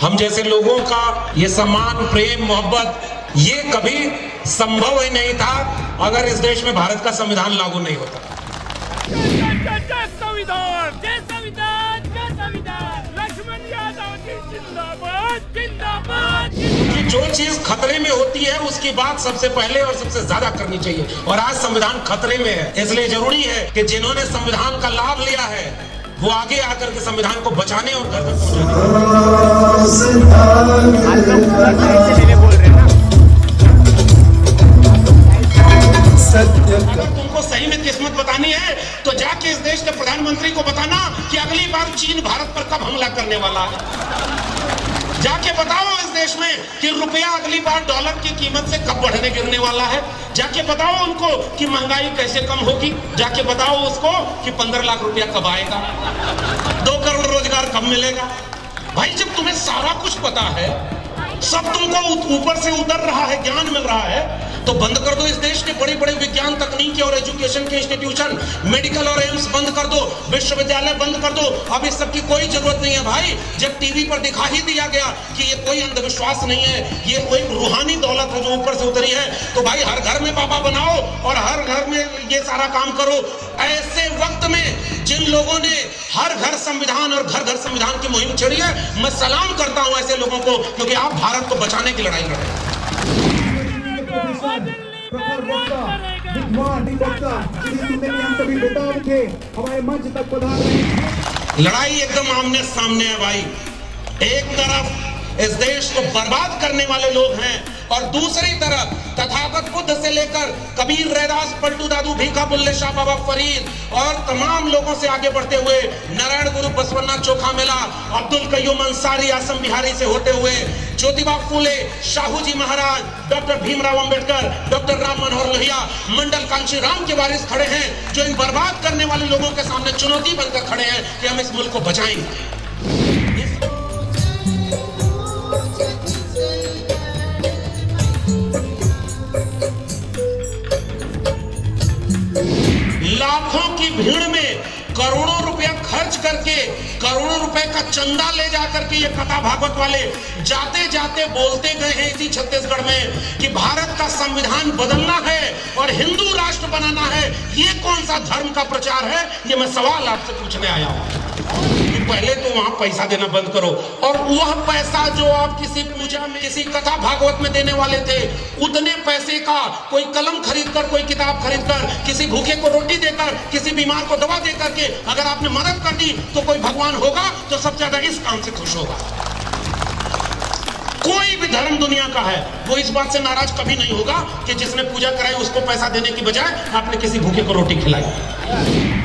हम जैसे लोगों का ये सम्मान, प्रेम, मोहब्बत ये कभी संभव ही नहीं था अगर इस देश में भारत का संविधान लागू नहीं होता। जय संविधान, जय संविधान, जय संविधान। लक्ष्मण यादव जी जिंदाबाद, जिंदाबाद। कि जो चीज खतरे में होती है उसकी बात सबसे पहले और सबसे ज्यादा करनी चाहिए, और आज संविधान खतरे में है। इसलिए जरूरी है कि जिन्होंने संविधान का लाभ लिया है वो आगे आकर के संविधान को बचाने और घर तक पहुंचाने। अगर तुमको सही में किस्मत बतानी है तो जाके इस देश के प्रधानमंत्री को बताना कि अगली बार चीन भारत पर कब हमला करने वाला है। जाके बताओ इस देश में कि रुपया अगली बार डॉलर की कीमत से कब बढ़ने गिरने वाला है। जाके बताओ उनको कि महंगाई कैसे कम होगी। जाके बताओ उसको कि 15 लाख रुपया कब आएगा, 2 करोड़ रोजगार कब मिलेगा। भाई जब तुम्हें सारा कुछ पता है, सब तुमको ऊपर से उतर रहा है, ज्ञान मिल रहा है, तो बंद कर दो इस देश के बड़े बड़े विज्ञान, तकनीकी और एजुकेशन के इंस्टीट्यूशन, मेडिकल और एम्स बंद कर दो, विश्वविद्यालय बंद कर दो। अब इस सब की कोई जरूरत नहीं है भाई। जब टीवी पर दिखा ही दिया गया कि ये कोई अंधविश्वास नहीं है, ये कोई रूहानी दौलत है जो ऊपर से उतरी है, तो भाई हर घर में बाबा बनाओ और हर घर में ये सारा काम करो। ऐसे वक्त में जिन लोगों ने हर घर संविधान और घर घर संविधान की मुहिम छेड़ी है, मैं सलाम करता हूं ऐसे लोगों को, क्योंकि आप भारत को बचाने की लड़ाई लड़ रहे हैं। लड़ाई एकदम आमने सामने है भाई। एक तरफ इस देश को बर्बाद करने वाले लोग हैं और दूसरी तरफ तथागत बुद्ध से लेकर कबीर, रैदास, पलटू दादू, भीखा बुल्ले शाह, बाबा फरीद और तमाम लोगों से आगे बढ़ते हुए नारायण गुरु, बसवन्ना चोखा मेला, अब्दुल कयूम अंसारी, आसम बिहारी से होते हुए ज्योतिबा फूले, शाहू जी महाराज, डॉक्टर भीमराव अंबेडकर, डॉक्टर राम मनोहर लोहिया, मंडल कांशी राम के वारिस खड़े हैं, जो इन बर्बाद करने वाले लोगों के सामने चुनौती बनकर खड़े हैं कि हम इस मुल्क को बचाएंगे। लाखों की भीड़ में करोड़ों रुपया खर्च करके, करोड़ों रुपए का चंदा ले जाकर के ये कथा भागवत वाले जाते जाते बोलते गए हैं इसी छत्तीसगढ़ में कि भारत का संविधान बदलना है और हिंदू राष्ट्र बनाना है। ये कौन सा धर्म का प्रचार है? ये मैं सवाल आपसे पूछने आया हूं। पहले तो वहां पैसा देना बंद करो, और वह पैसा जो आप किसी पूजा में, किसी कथा भागवत में देने वाले थे, उतने पैसे का कोई कलम खरीदकर, कोई किताब खरीदकर, किसी भूखे को रोटी देकर, किसी बीमार को दवा देकर के अगर आपने मदद कर दी तो कोई भगवान होगा तो सबसे ज्यादा इस काम से खुश होगा। कोई भी धर्म दुनिया का है वो इस बात से नाराज कभी नहीं होगा कि जिसने पूजा कराई उसको पैसा देने की बजाय आपने किसी भूखे को रोटी खिलाई।